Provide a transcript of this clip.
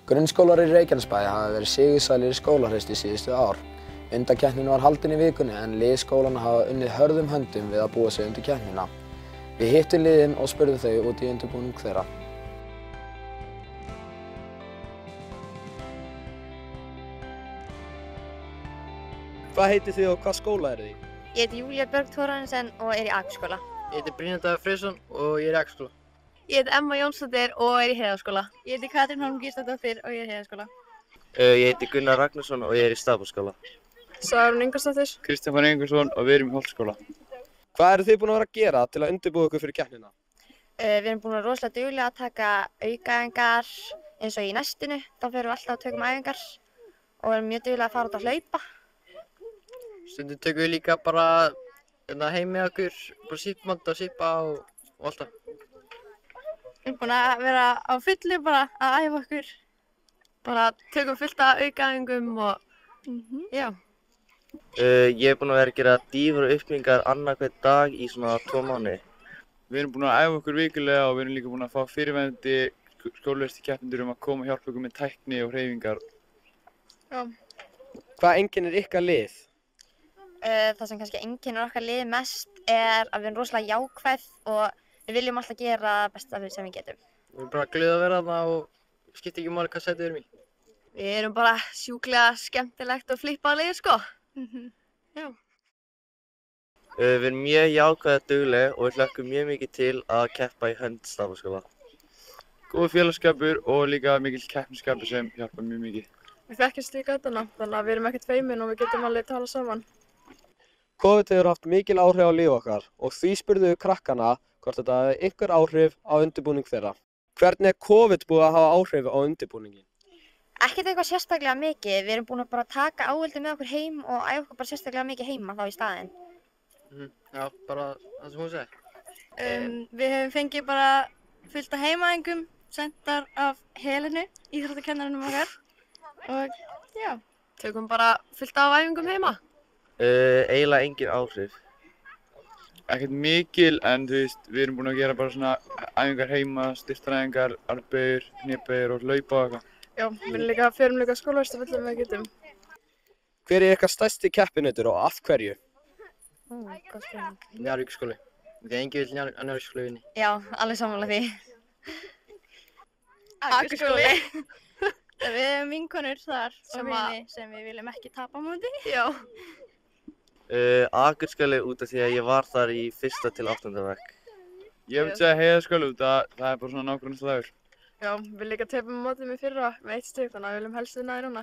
Grunnskólar í Reykjanesbæ hafa verið sigursælir í skólahreysti síðustu ár. Undankeppnin var haldin í vikunni en lið skólanna hafa unnið hörðum höndum við að búa sig undir keppnina. Við hittum liðin og spurðum þau út í undirbúning þeirra. Hvað heitið þið og hvað skóla eruð þið í? Ég heiti Júlía Björg Thorarinsson og er í Akurskóla. Ég heiti Brynjar Davíð Freysson og ég er í Akurskóla. Ég heiti Emma Jónsdóttir og er í Heiðarskóla. Ég heiti Katrín Hólm Gísladóttir og ég er í Heiðarskóla. Ég heiti Gunnar Ragnarsson og ég er í Stafholtsskóla. Særún Ingarsdóttir. Kristján Fannar Ingvarsson og við erum í Holtsskóla. Hvað eru þið búin að vera að gera til að undirbúa ykkur fyrir keppnina? Við erum búin að vera rosalega duglega að taka aukaæfingar eins og í næstinu. Þá ferum við alltaf að tökum æfingar og erum mjög duglega að fara út að hlaupa. Stundum tökum við líka bara heim með okkur, bara sípmanda og sípa og alltaf. Við erum búin að vera á fullu bara að æfa okkur. Bara tökum fullt af aukaæfingum og já. Ég er búinn að vera að gera dýfur og uppbyggingar annað hvern dag í svona 2 mánuði. Við erum búin að æfa okkur vikulega og við erum líka búin að fá fyrirverandi skólahreysti-keppendur um að koma og hjálpa okkur með tækni og hreyfingar. Já. Hvað einkennir ykkar lið? Það sem kannski einkennir okkar lið mest er að við erum rosalega jákvæð og við viljum alltaf gera það besta sem við getum. Við erum bara glöð að vera þarna og skiptir ekki máli hvað sæti við erum í. Við erum bara sjúklega skemmtilegt og flippað lið, sko. Já. Við erum mjög jákvæð og dugleg og við hlökkum mjög mikið til að keppa í hönd Stafholtsskóla. Góður félagsskapur og líka mikill keppnisskapur sem hjálpar mjög mikið. Við þekkjumst líka þetta þannig að við erum ekkert feimin og við getum alveg talað saman. COVID hefur haft mikil áhrif á líf okkar og því spurðu við krakkana hvort þetta hefði einhver áhrif á undirbúning þeirra. Hvernig er COVID búið að hafa áhrif á undirbúningin? Ekkert eitthvað sérstaklega mikið. Við erum búin að bara taka áhaldið með okkur heim og æfa okkur bara sérstaklega mikið heima þá í staðinn. Já, bara það sem hún segir. Við hefum fengið bara fullt af heimaæfingum sendar af Helenu, íþróttakennaranum okkar. Og já, Tökum bara fullt af æfingum heima. Eiginlega engin áhrif. Ekkert mikil en þú veist, við erum búin að gera bara svona æfingar heima, styrktaræfingar, armbaugur, hnébaugur og hlaupa og eitthvað. já, við förum líka skólaversta fullum við getum. Hver er ykkar stærsti keppinautur og af hverju? Góð spurning. Njarðvíkurskóli. Því enginn vill Njarðvíkurskóli vinni. Já, alveg sammála því. Akurskóli. Við erum vinkonur þar sem við viljum ekki tapa á móti. Já. Akurskóli út af því að ég var þar í 1. til 8. bekk. Ég vil segja Heiðarskóli út að það er bara svona nágrannslagur. Já, við líka tefum á móti með fyrra með 1 stig þannig að við viljum helst vinna í núna.